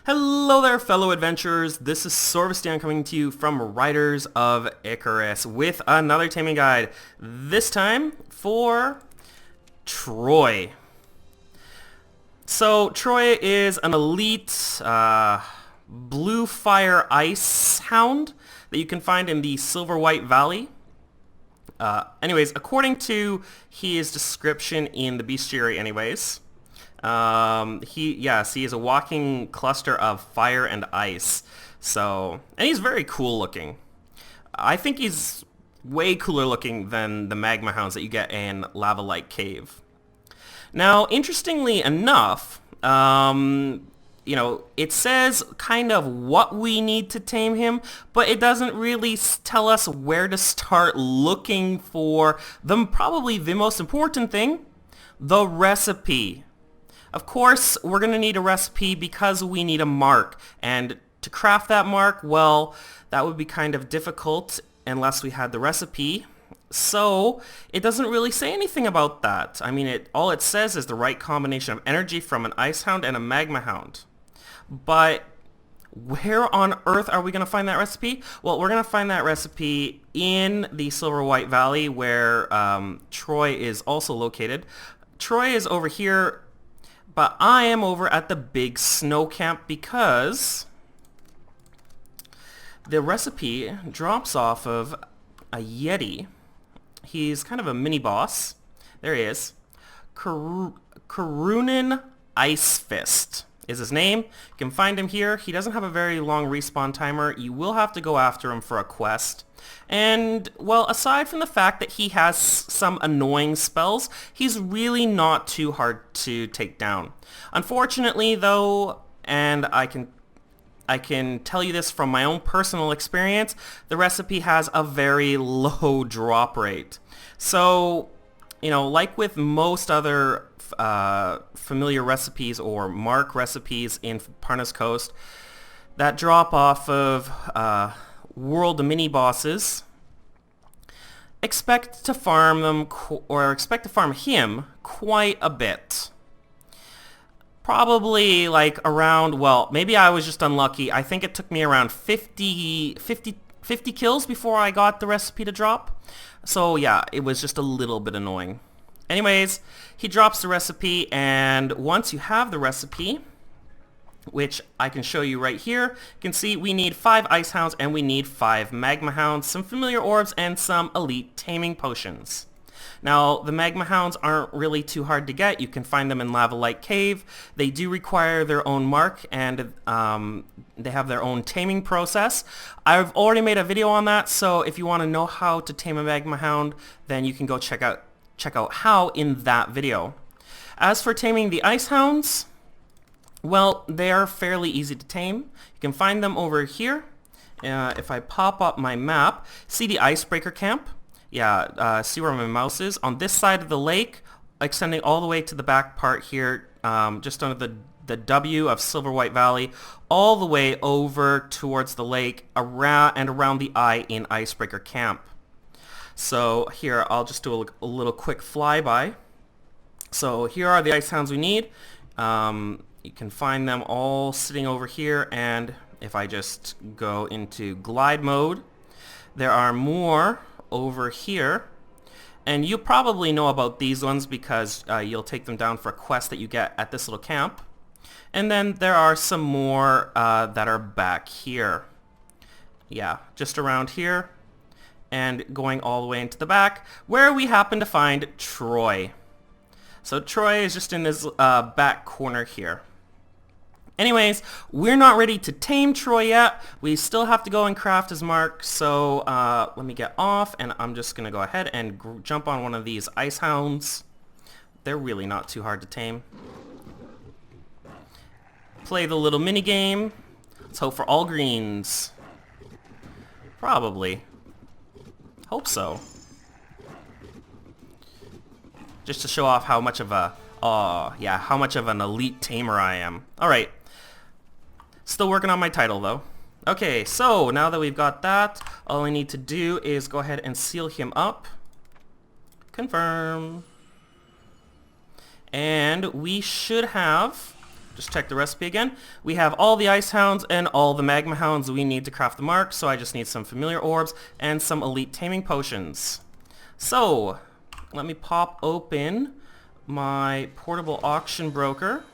Hello there, fellow adventurers. This is Sorvesteon coming to you from Riders of Icarus with another taming guide. This time for Troy. So Troy is an elite blue fire ice hound that you can find in the Silver White Valley. Anyways, according to his description in the bestiary he is a walking cluster of fire and ice. So, and he's very cool looking. I think he's way cooler looking than the magma hounds that you get in Lava Lake Cave. Now, interestingly enough, it says kind of what we need to tame him, but it doesn't really tell us where to start looking for probably the most important thing, the recipe. Of course, we're going to need a recipe because we need a mark, and to craft that mark, well, that would be kind of difficult unless we had the recipe. So, it doesn't really say anything about that. I mean, all it says is the right combination of energy from an ice hound and a magma hound. But where on earth are we going to find that recipe? Well, we're going to find that recipe in the Silver White Valley where Troy is also located. Troy is over here, but I am over at the big snow camp because the recipe drops off of a Yeti. He's kind of a mini boss. There he is. Karunin Ice Fist is his name. You can find him here. He doesn't have a very long respawn timer. You will have to go after him for a quest. And, well, aside from the fact that he has some annoying spells, he's really not too hard to take down. Unfortunately, though, and I can tell you this from my own personal experience, the recipe has a very low drop rate. So, like with most other familiar recipes or mark recipes in Parnas Coast, that drop off of world mini bosses, expect to farm him quite a bit. Probably like around, well, maybe I was just unlucky. I think it took me around 50 kills before I got the recipe to drop. So yeah, it was just a little bit annoying. Anyways, he drops the recipe, and once you have the recipe, which I can show you right here, you can see we need 5 ice hounds and we need 5 magma hounds, some familiar orbs, and some elite taming potions. Now, the magma hounds aren't really too hard to get. You can find them in Lava Lake Cave. They do require their own mark, and they have their own taming process. I've already made a video on that, so if you want to know how to tame a magma hound, then you can go check out how in that video. As for taming the ice hounds, well, they are fairly easy to tame. You can find them over here. If I pop up my map, see the icebreaker camp? Yeah, see where my mouse is? On this side of the lake, extending all the way to the back part here, just under the W of Silver White Valley, all the way over towards the lake, around the I in icebreaker camp. So here, I'll just do a little quick flyby. So here are the ice hounds we need. You can find them all sitting over here, and if I just go into glide mode, there are more over here, and you probably know about these ones because you'll take them down for a quest that you get at this little camp. And then there are some more that are back here. Yeah, just around here and going all the way into the back where we happen to find Troy. So Troy is just in this back corner here. Anyways, we're not ready to tame Troy yet. We still have to go and craft his mark. So let me get off, and I'm just going to go ahead and jump on one of these ice hounds. They're really not too hard to tame. Play the little mini game. Let's hope for all greens. Probably. Hope so. Just to show off how much of how much of an elite tamer I am. All right. Still working on my title, though. Okay, so now that we've got that, all I need to do is go ahead and seal him up. Confirm. And we should have just check the recipe again. We have all the ice hounds and all the magma hounds we need to craft the mark, so I just need some familiar orbs and some elite taming potions. So, let me pop open my portable auction broker.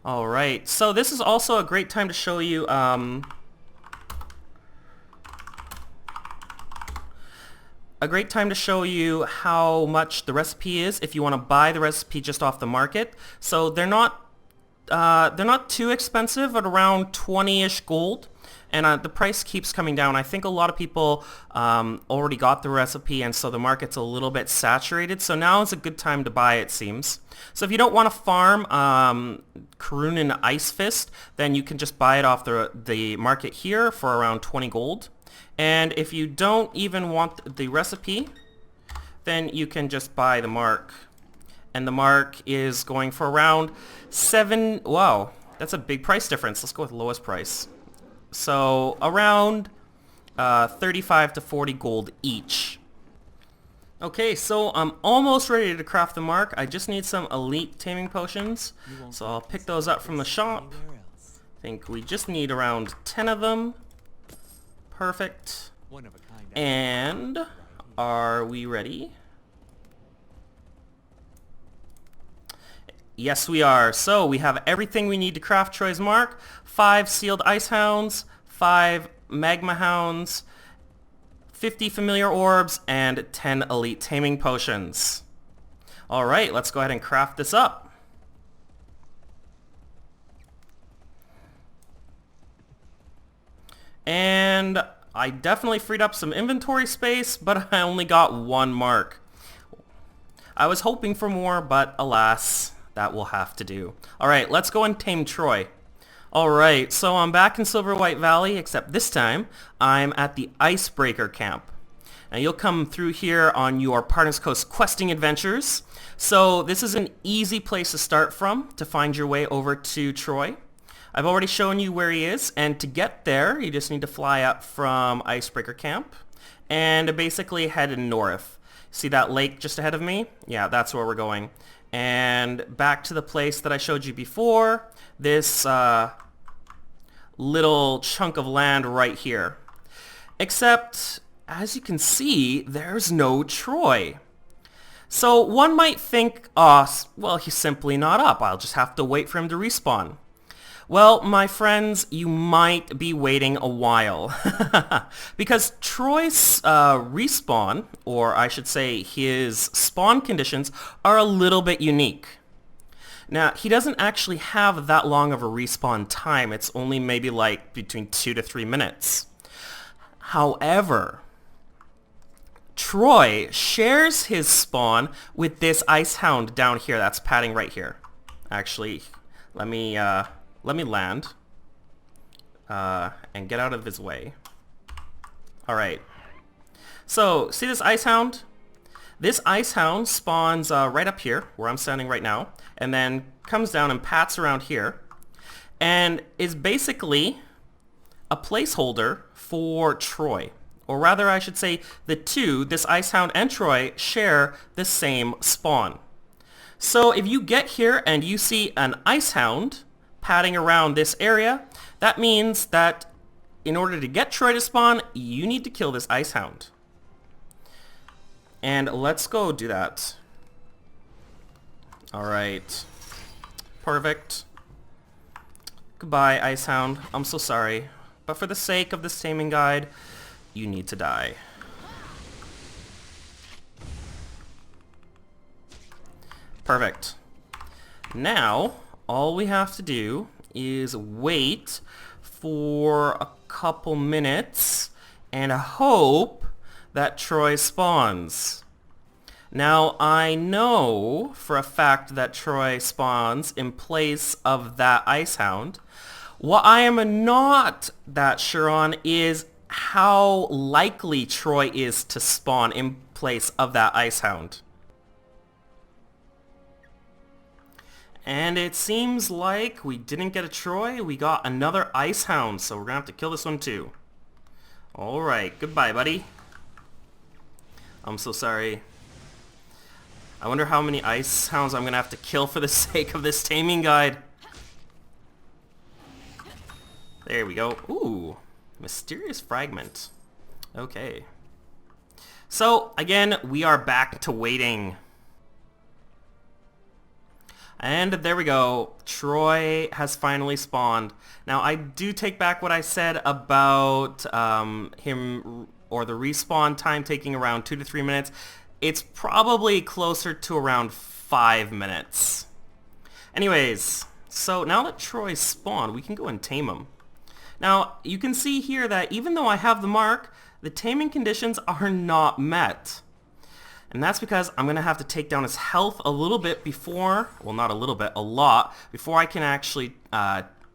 Alright, so this is also a great time to show you how much the recipe is if you want to buy the recipe just off the market. So they're not too expensive, at around 20-ish gold, and the price keeps coming down. I think a lot of people already got the recipe, and so the market's a little bit saturated, so now is a good time to buy, it seems. So if you don't want to farm Karunin Ice Fist, then you can just buy it off the market here for around 20 gold. And if you don't even want the recipe, then you can just buy the mark. And the mark is going for around 7... Wow, that's a big price difference. Let's go with lowest price. So around 35 to 40 gold each. Okay, so I'm almost ready to craft the mark. I just need some elite taming potions. So I'll pick those up from the shop. I think we just need around 10 of them. Perfect. And are we ready? Yes, we are. So we have everything we need to craft Troy's mark. 5 sealed ice hounds, 5 magma hounds, 50 familiar orbs, and 10 elite taming potions. Alright, let's go ahead and craft this up. And I definitely freed up some inventory space, but I only got 1 mark. I was hoping for more, but alas, that will have to do. Alright, let's go and tame Troy. Alright, so I'm back in Silver White Valley, except this time I'm at the Icebreaker camp. Now you'll come through here on your Partners Coast questing adventures. So this is an easy place to start from to find your way over to Troy. I've already shown you where he is, and to get there, you just need to fly up from Icebreaker Camp and basically head north. See that lake just ahead of me? Yeah, that's where we're going. And back to the place that I showed you before, this little chunk of land right here. Except, as you can see, there's no Troy. So one might think, well, he's simply not up. I'll just have to wait for him to respawn. Well, my friends, you might be waiting a while because Troy's respawn, or I should say his spawn conditions, are a little bit unique. Now, he doesn't actually have that long of a respawn time. It's only maybe like between 2 to 3 minutes. However, Troy shares his spawn with this ice hound down here that's padding right here. Actually, let me land and get out of his way. Alright. So, see this ice hound? This ice hound spawns right up here, where I'm standing right now, and then comes down and pats around here, and is basically a placeholder for Troy. Or rather, I should say, the two, this ice hound and Troy, share the same spawn. So if you get here and you see an ice hound padding around this area, that means that in order to get Troy to spawn, you need to kill this ice hound. And let's go do that. Alright. Perfect. Goodbye, ice hound. I'm so sorry. But for the sake of this taming guide, you need to die. Perfect. Now, all we have to do is wait for a couple minutes and hope that Troy spawns. Now, I know for a fact that Troy spawns in place of that ice hound. What I am not that sure on is how likely Troy is to spawn in place of that ice hound. And it seems like we didn't get a Troy, we got another ice hound, so we're gonna have to kill this one too. Alright, goodbye buddy. I'm so sorry. I wonder how many ice hounds I'm going to have to kill for the sake of this taming guide. There we go. Ooh, mysterious fragment. Okay. So, again, we are back to waiting. And there we go. Troy has finally spawned. Now, I do take back what I said about him or the respawn time taking around 2 to 3 minutes. It's probably closer to around 5 minutes. Anyways, so now that Troy's spawned, we can go and tame him. Now, you can see here that even though I have the mark, the taming conditions are not met. And that's because I'm going to have to take down his health a little bit before, well, not a little bit, a lot, before I can actually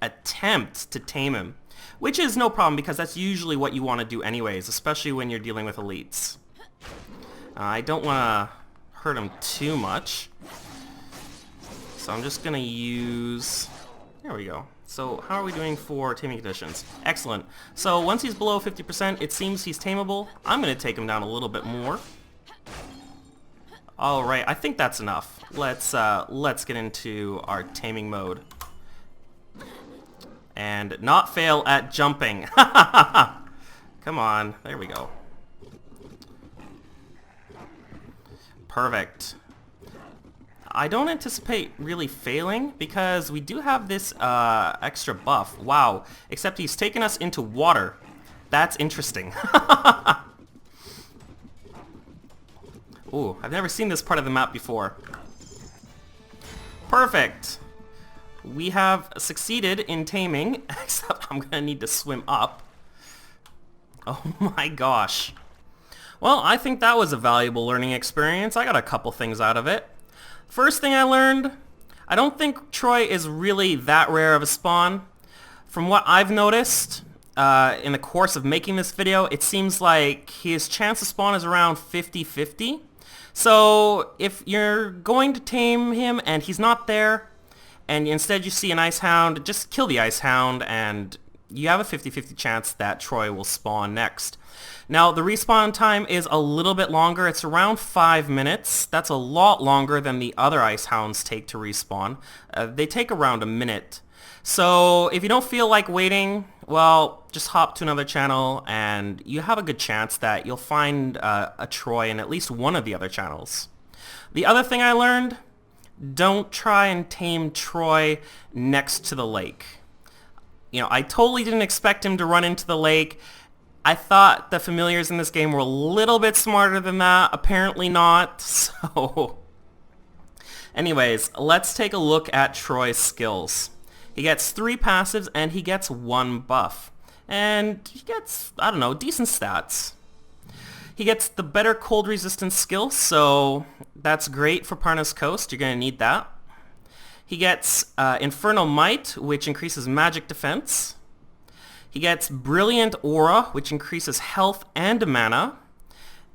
attempt to tame him. Which is no problem because that's usually what you want to do anyways, especially when you're dealing with elites. I don't want to hurt him too much. So I'm just going to use... There we go. So how are we doing for taming conditions? Excellent. So once he's below 50%, it seems he's tameable. I'm going to take him down a little bit more. Alright, I think that's enough. Let's get into our taming mode. And not fail at jumping. Come on, there we go. Perfect. I don't anticipate really failing because we do have this extra buff. Wow, except he's taken us into water. That's interesting. Ooh, I've never seen this part of the map before. Perfect. We have succeeded in taming, except I'm gonna need to swim up. Oh my gosh. Well, I think that was a valuable learning experience. I got a couple things out of it. First thing I learned, I don't think Troy is really that rare of a spawn. From what I've noticed in the course of making this video, it seems like his chance to spawn is around 50-50. So if you're going to tame him and he's not there, and instead you see an ice hound, just kill the ice hound and you have a 50-50 chance that Troy will spawn next. Now the respawn time is a little bit longer. It's around 5 minutes. That's a lot longer than the other ice hounds take to respawn. They take around a minute. So if you don't feel like waiting, well, just hop to another channel and you have a good chance that you'll find a Troy in at least one of the other channels. The other thing I learned, don't try and tame Troy next to the lake. You know, I totally didn't expect him to run into the lake. I thought the familiars in this game were a little bit smarter than that. Apparently not. So, anyways, let's take a look at Troy's skills. He gets 3 passives and he gets 1 buff. And he gets, I don't know, decent stats. He gets the better cold resistance skill, so that's great for Parnas Coast. You're going to need that. He gets Infernal Might, which increases magic defense. He gets Brilliant Aura, which increases health and mana.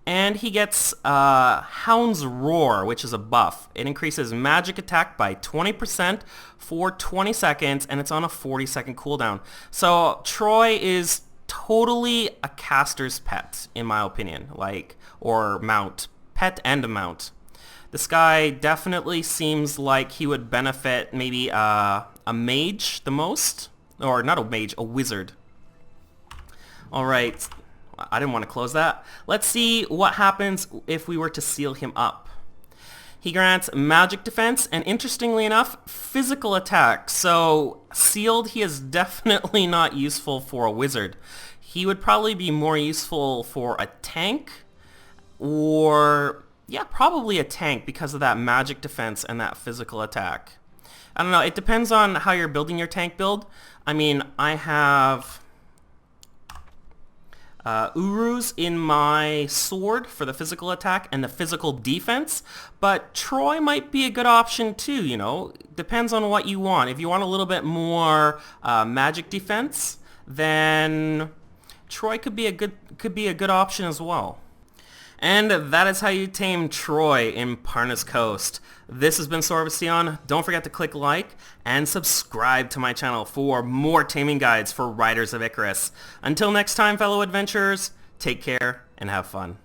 And he gets Hound's Roar, which is a buff. It increases magic attack by 20% for 20 seconds, and it's on a 40-second cooldown. So Troy is totally a caster's pet, in my opinion. Or mount. Pet and a mount. This guy definitely seems like he would benefit maybe a mage the most. Or not a mage, a wizard. Alright, I didn't want to close that. Let's see what happens if we were to seal him up. He grants magic defense and, interestingly enough, physical attack. So sealed, he is definitely not useful for a wizard. He would probably be more useful for a tank, or yeah, probably a tank because of that magic defense and that physical attack. I don't know, it depends on how you're building your tank build. I mean, I have Urus in my sword for the physical attack and the physical defense, but Troy might be a good option too, you know. Depends on what you want. If you want a little bit more magic defense, then Troy could be a good option as well. And that is how you tame Troy in Parnas Coast. This has been Sorvesteon. Don't forget to click like and subscribe to my channel for more taming guides for Riders of Icarus. Until next time, fellow adventurers, take care and have fun.